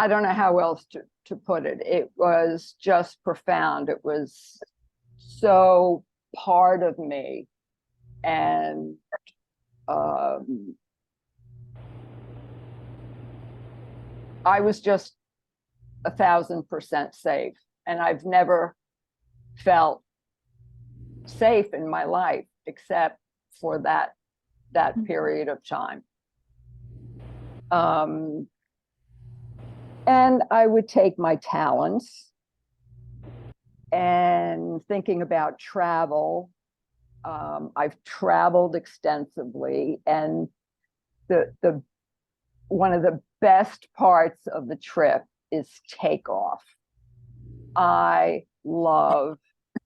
Speaker 17: don't know how else to put it. It was just profound. It was so part of me. And I was just 1,000% safe. And I've never felt safe in my life except for that period of time. And I would take my talents and thinking about travel. I've traveled extensively, and the one of the best parts of the trip is takeoff. I love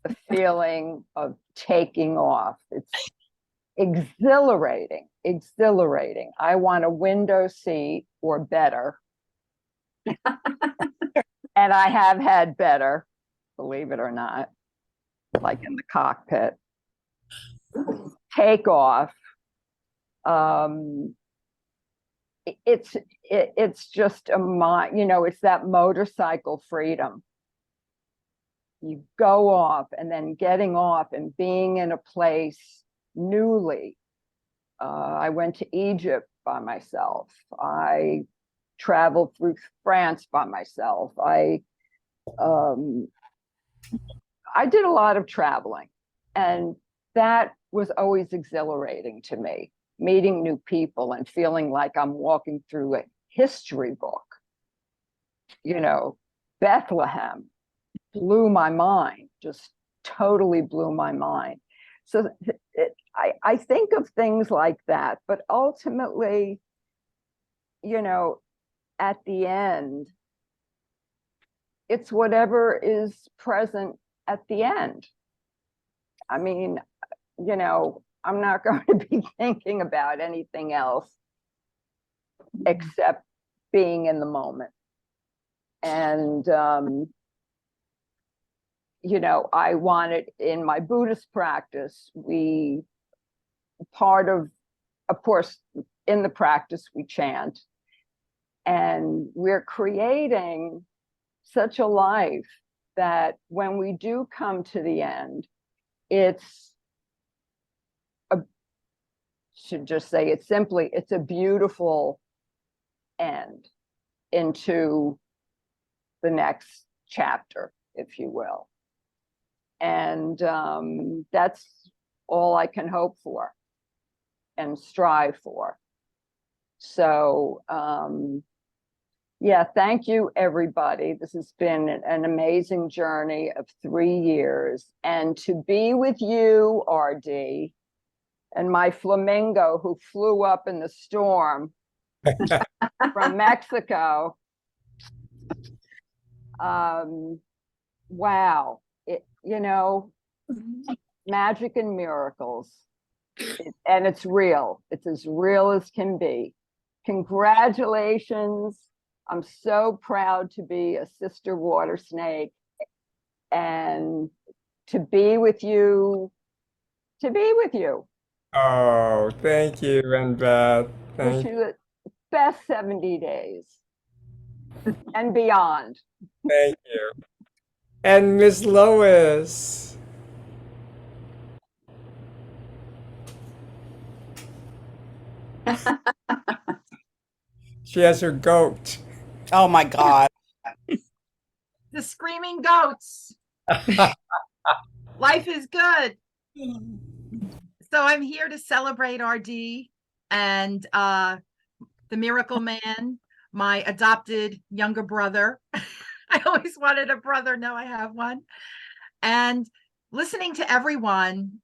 Speaker 17: the feeling of taking off. It's exhilarating, exhilarating. I want a window seat or better. And I have had better, believe it or not, like in the cockpit. Take off. It's just it's that motorcycle freedom. You go off, and then getting off and being in a place newly. I went to Egypt by myself. I traveled through France by myself. I did a lot of traveling, and that was always exhilarating to me, meeting new people and feeling like I'm walking through a history book. Bethlehem blew my mind, just totally blew my mind. So I think of things like that, but ultimately, at the end, it's whatever is present at the end. I mean, I'm not going to be thinking about anything else except being in the moment. And, I wanted in my Buddhist practice, of course, in the practice, we chant. And we're creating such a life that when we do come to the end, should just say it simply, it's a beautiful end into the next chapter, if you will. And that's all I can hope for and strive for. So, yeah, thank you, everybody. This has been an amazing journey of 3 years. And to be with you, RD, and my flamingo who flew up in the storm from Mexico. Wow. Magic and miracles. And it's real. It's as real as can be. Congratulations. I'm so proud to be a sister water snake and to be with you.
Speaker 2: Oh, thank you, and Beth.
Speaker 17: Wish
Speaker 2: Thank,
Speaker 17: you the best 70 days and beyond.
Speaker 2: thank you. And Miss Lois. She has her goat.
Speaker 9: Oh my God.
Speaker 18: The screaming goats. Life is good. So I'm here to celebrate RD and the Miracle Man, my adopted younger brother. I always wanted a brother. Now I have one. And listening to everyone,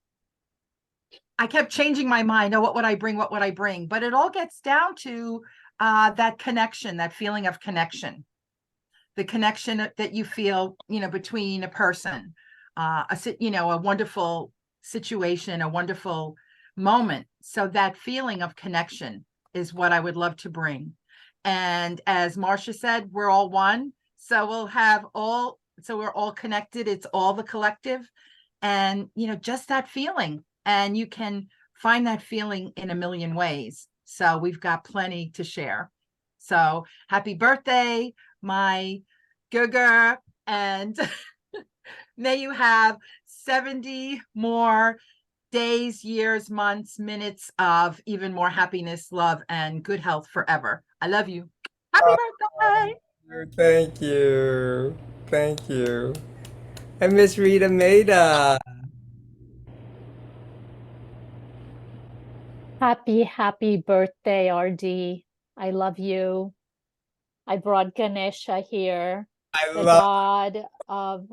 Speaker 18: I kept changing my mind. Oh, what would I bring? What would I bring? But it all gets down to that connection, that feeling of connection, the connection that you feel, between a person, a wonderful situation, a wonderful moment. So that feeling of connection is what I would love to bring. And as Marcia said, we're all one. So we're all connected. It's all the collective. And, just that feeling. And you can find that feeling in a million ways. So we've got plenty to share. So happy birthday, my Guga, and may you have 70 more days, years, months, minutes of even more happiness, love, and good health forever. I love you. Happy birthday.
Speaker 2: Thank you. Thank you. And Miss Rita Maida.
Speaker 19: Happy birthday, RD. I love you. I brought Ganesha here, the god of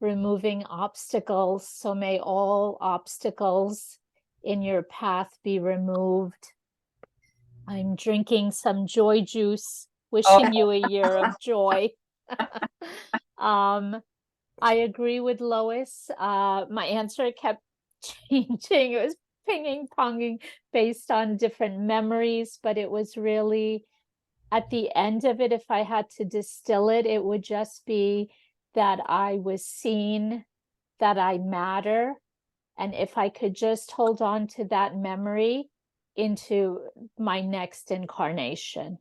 Speaker 19: removing obstacles. So may all obstacles in your path be removed. I'm drinking some joy juice, wishing you a year of joy. I agree with Lois. My answer kept changing. It was pinging ponging based on different memories, but it was really at the end of it, if I had to distill it, it would just be that I was seen, that I matter. And if I could just hold on to that memory into my next incarnation.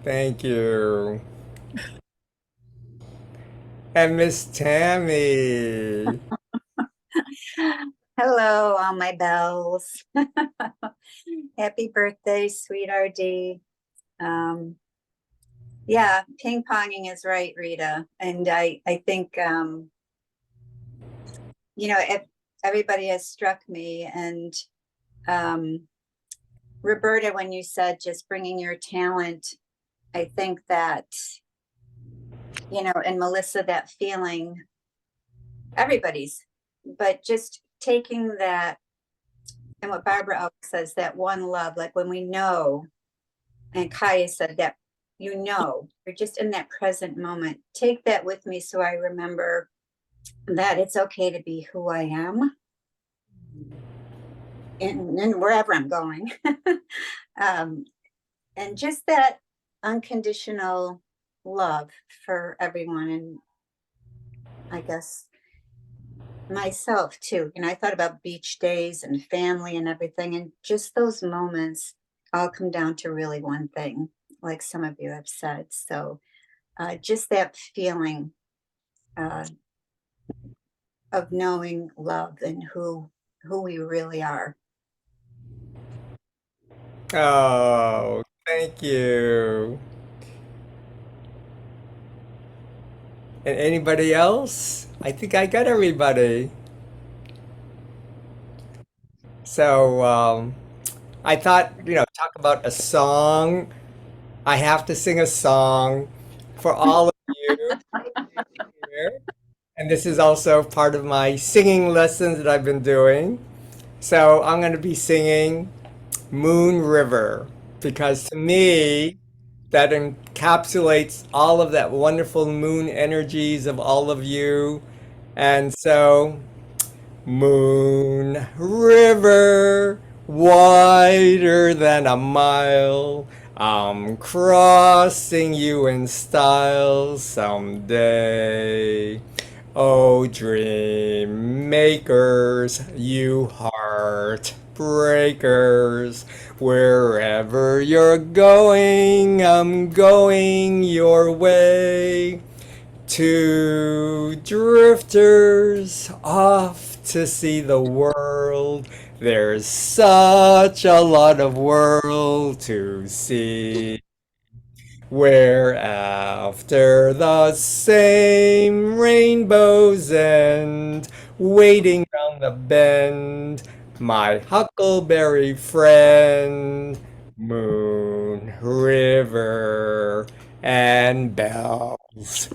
Speaker 2: Thank you. And Miss Tammy.
Speaker 14: Hello, all my bells. Happy birthday, sweet RD. Yeah, ping ponging is right, Rita. And I think, everybody has struck me. And Roberta, when you said just bringing your talent, I think that, and Melissa, that feeling, everybody's, but just taking that, and what Barbara always says, that one love, like when we know, and Kaya said that, you're just in that present moment. Take that with me so I remember that it's okay to be who I am. And wherever I'm going. And just that unconditional love for everyone. And I guess myself too. I thought about beach days and family and everything. And just those moments all come down to really one thing, like some of you have said. So just that feeling of knowing love and who we really are.
Speaker 2: Oh, thank you. And anybody else? I think I got everybody. So I thought, talk about a song. I have to sing a song for all of you here. And this is also part of my singing lessons that I've been doing. So I'm going to be singing Moon River, because to me, that encapsulates all of that wonderful moon energies of all of you. And so, Moon River, wider than a mile, I'm crossing you in style someday. Oh, dream makers, you heart. breakers. Wherever you're going, I'm going your way. Two drifters off to see the world. There's such a lot of world to see. We're after the same rainbow's end, waiting round the bend, my huckleberry friend. Moon, river, and bells.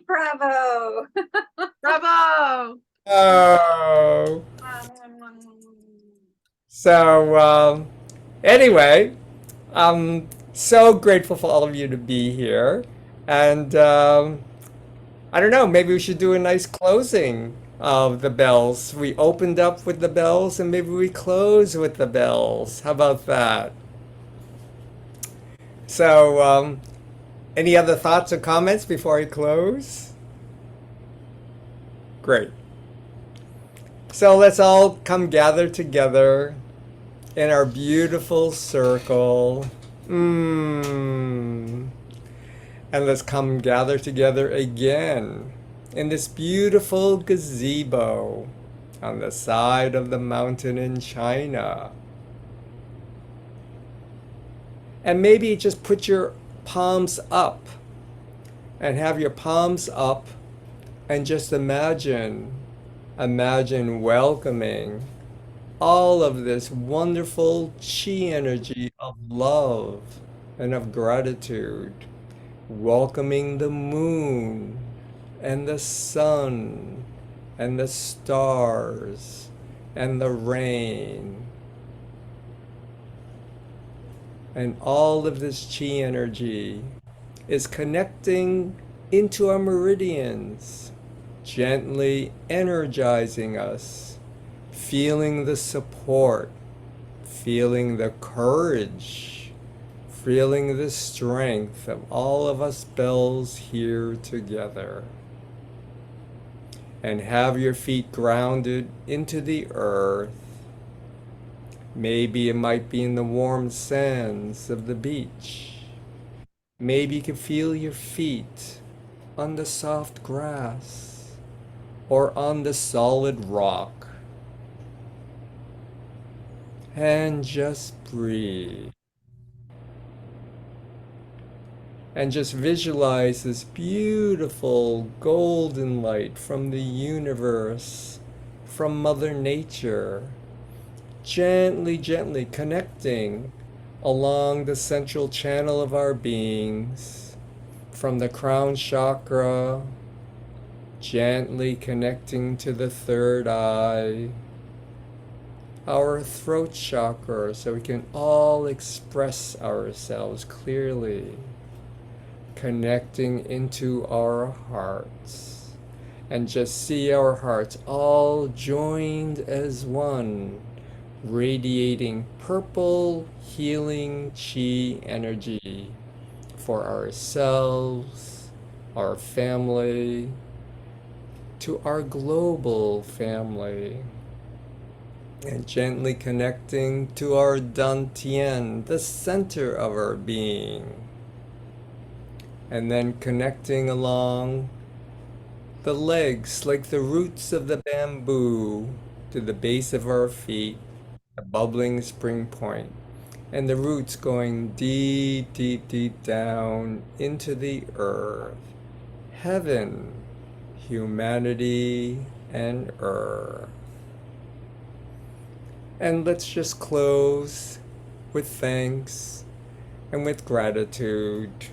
Speaker 14: Bravo.
Speaker 18: Bravo.
Speaker 2: Oh. So, anyway, I'm so grateful for all of you to be here. And I don't know, maybe we should do a nice closing of the bells. We opened up with the bells and maybe we close with the bells. How about that? So, any other thoughts or comments before I close? Great. So let's all come gather together in our beautiful circle. And let's come gather together again in this beautiful gazebo on the side of the mountain in China. And maybe just put your palms up and have your palms up and just imagine welcoming all of this wonderful chi energy of love and of gratitude, welcoming the moon and the sun and the stars and the rain. And all of this chi energy is connecting into our meridians, gently energizing us, feeling the support, feeling the courage, feeling the strength of all of us bells here together. And have your feet grounded into the earth. Maybe it might be in the warm sands of the beach. Maybe you can feel your feet on the soft grass or on the solid rock. And just breathe. And just visualize this beautiful golden light from the universe, from Mother Nature, gently, gently connecting along the central channel of our beings, from the crown chakra, gently connecting to the third eye, our throat chakra, so we can all express ourselves clearly, connecting into our hearts, and just see our hearts all joined as one, radiating purple healing chi energy for ourselves, our family, to our global family, and gently connecting to our Dantian, the center of our being, and then connecting along the legs like the roots of the bamboo to the base of our feet, the bubbling spring point, and the roots going deep, deep, deep down into the earth, heaven, humanity, and earth. And let's just close with thanks and with gratitude.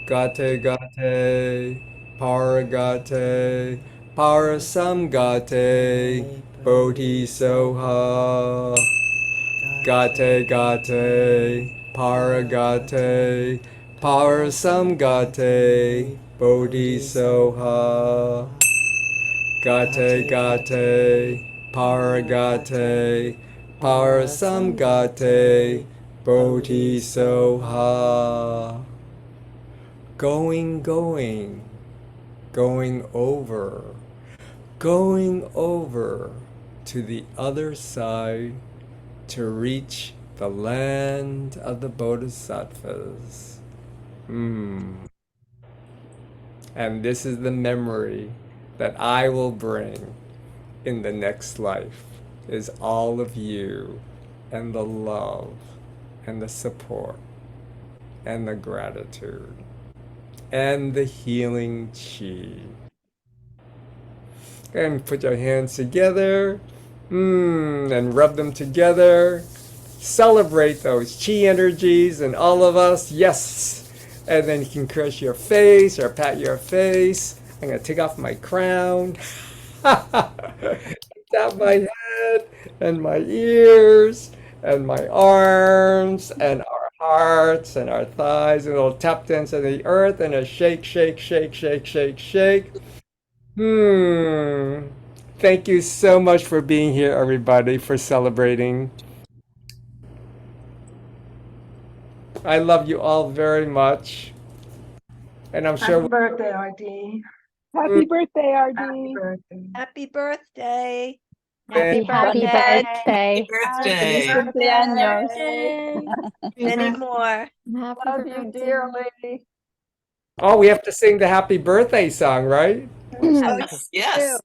Speaker 2: Gate gate, paragate, parasamgate, bodhisoha. Gate gate, paragate, parasamgate, bodhisoha. Gate gate, paragate, parasamgate, bodhisoha. Going, going, going over to the other side to reach the land of the Bodhisattvas. And this is the memory that I will bring in the next life, is all of you and the love and the support and the gratitude and the healing chi. And put your hands together and rub them together. Celebrate those chi energies and all of us. Yes. And then you can caress your face or pat your face. I'm going to take off my crown. Tap my head and my ears and my arms and our hearts and our thighs, and a little tap dance on the earth and a shake, shake, shake, shake, shake, shake. Thank you so much for being here, everybody, for celebrating. I love you all very much. And I'm sure
Speaker 12: Happy birthday, RD.
Speaker 7: Happy birthday, RD.
Speaker 12: Happy birthday.
Speaker 1: Happy birthday.
Speaker 19: Happy birthday.
Speaker 6: Happy birthday.
Speaker 4: Feliz cumpleaños.
Speaker 1: Many more.
Speaker 8: Happy
Speaker 17: Love you
Speaker 8: birthday.
Speaker 17: dearly.
Speaker 2: Oh, we have to sing the happy birthday song, right?
Speaker 6: Yes.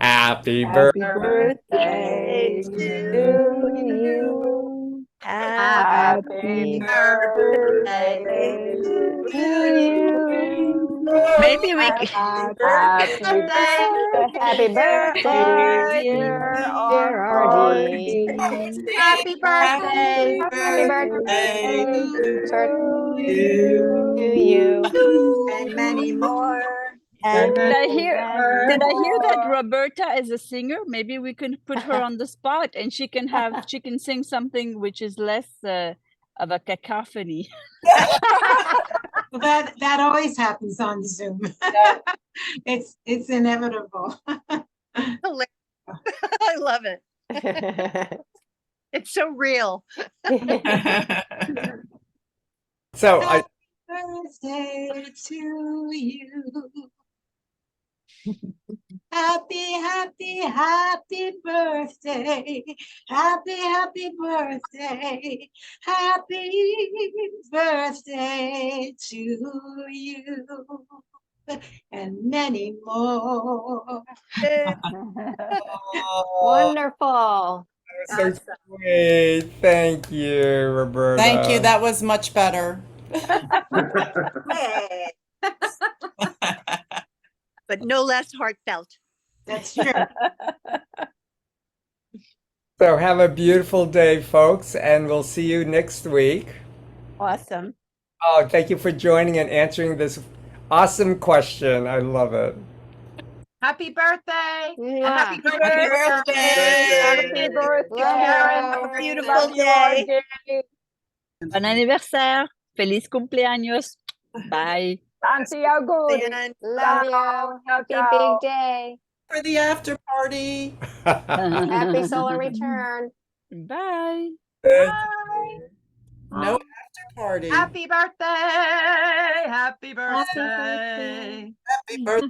Speaker 2: Happy
Speaker 7: Happy
Speaker 2: birthday
Speaker 7: birthday
Speaker 2: to
Speaker 7: you.
Speaker 1: Happy
Speaker 7: birthday
Speaker 1: to
Speaker 7: you.
Speaker 4: Maybe we
Speaker 1: Happy
Speaker 4: can.
Speaker 10: Happy birthday, dear RD.
Speaker 13: Happy birthday.
Speaker 10: Happy birthday
Speaker 6: You.
Speaker 10: to you.
Speaker 14: And many more.
Speaker 1: And
Speaker 4: Did I hear that
Speaker 10: more.
Speaker 4: Roberta is a singer? Maybe we can put her on the spot and she can sing something which is less of a cacophony.
Speaker 13: Well, that always happens on Zoom. It's inevitable.
Speaker 3: I love it. It's so real.
Speaker 2: So I
Speaker 13: Birthday to you. Happy, happy, happy birthday. Happy, happy birthday. Happy birthday to you. And many more.
Speaker 10: Wonderful.
Speaker 2: so sweet. Thank you, Roberta.
Speaker 9: Thank you. That was much better.
Speaker 14: Hey.
Speaker 3: But no less heartfelt.
Speaker 13: That's true.
Speaker 2: So have a beautiful day, folks, and we'll see you next week.
Speaker 1: awesome.
Speaker 2: Oh, thank you for joining and answering this awesome question. I love it.
Speaker 18: Happy birthday.
Speaker 10: Happy
Speaker 18: birthday.
Speaker 10: Happy birthday.
Speaker 1: Have a beautiful day.
Speaker 4: Bon anniversaire. Feliz cumpleaños. Bye.
Speaker 17: Santiago.
Speaker 3: And
Speaker 10: Love you. Happy big day.
Speaker 9: For the after party.
Speaker 10: Happy solar return.
Speaker 4: Bye.
Speaker 9: No after party.
Speaker 18: Happy birthday. Happy birthday.
Speaker 9: Happy birthday.